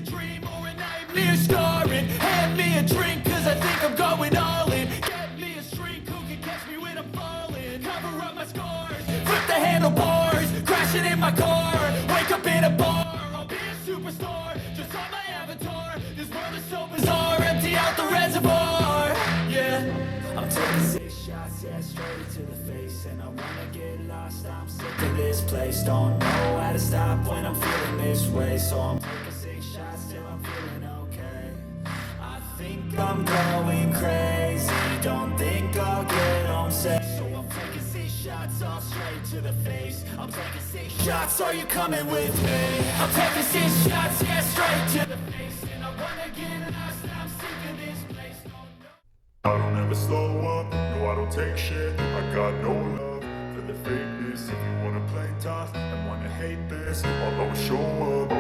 dream or a nightmare scarring. Hand me a drink cause I think I'm going all in. Get me a shrink who can catch me when I'm falling. Cover up my scars, flip the handlebars, crashing in my car, wake up in a bar. I'll be a superstar, just on my avatar. This world is so bizarre, empty out the reservoir. Yeah, I'm taking 6 shots, yeah, straight to the face. And I wanna get lost, I'm sick of this place. Don't know how to stop when I'm feeling this way. So I'm taking 6 shots till I'm feeling okay. I think I'm going crazy, don't think I'll get home safe. So I'm taking 6 shots all straight to the face. I'm taking 6 shots, are you coming with me? I'm taking 6 shots, yeah, straight to the face. And I wanna get lost, I'm sick of this place. I don't ever slow up, no I don't take shit. I got no love for the fakeness. If you wanna play tough and wanna hate this, I'll always show up.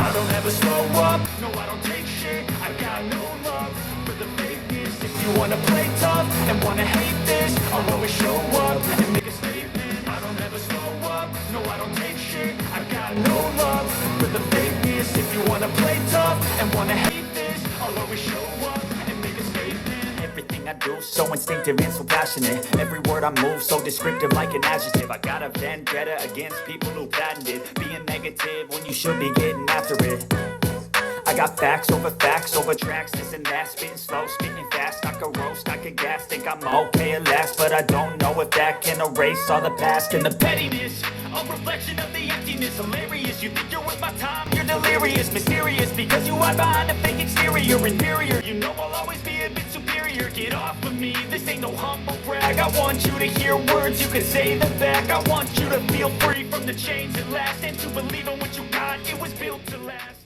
I don't ever slow up, no I don't take shit. I got no love for the fakeness. If you wanna play tough and wanna hate this, I'll always show up and make a statement. I don't ever slow up, no I don't take shit. I got no love for the fakeness. If you wanna play tough and wanna hate this, I'll always show up and make a statement. Everything I do so instinctive and so passionate. Every word I move so descriptive like an adjective. I got a vendetta against people who patented being negative when you should be getting after it. I got facts over tracks, this and that. Spitting slow, spitting fast, I could roast, I could gas. Think I'm okay at last, but I don't know if that can erase all the past and the pettiness. A reflection of the emptiness, hilarious. You think you're worth my time, you're delirious. Mysterious, because you hide behind a fake exterior. Inferior, you know I'll always be a bit superior. Get off of me, this ain't no humble brag. I want you to hear words, you can say them back. I want you to feel free from the chains that last, and to believe in what you got, it was built to last.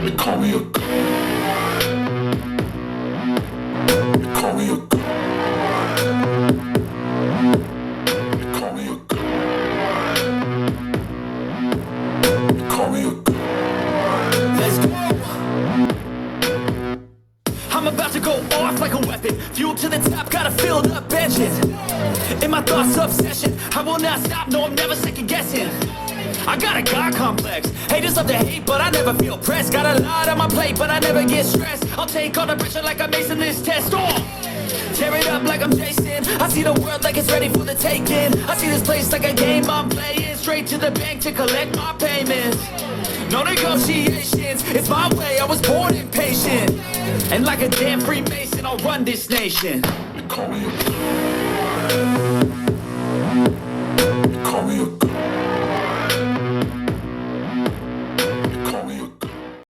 They call me a god. They call me a god. They call me a god. They call me a god. Let's go! I'm about to go off like a weapon. Fuel to the top, got a filled up engine. In my thoughts, obsession. I will not stop, no, I'm never second guessing. I got a God complex. Haters love to hate, but I never feel pressed. Got a lot on my plate, but I never get stressed. I'll take all the pressure like I'm acing this test. Tear it up like I'm Jason. I see the world like it's ready for the taking. I see this place like a game I'm playing. Straight to the bank to collect my payments. No negotiations, it's my way, I was born impatient. And like a damn Freemason, I'll run this nation. They call me a god. They call me a god.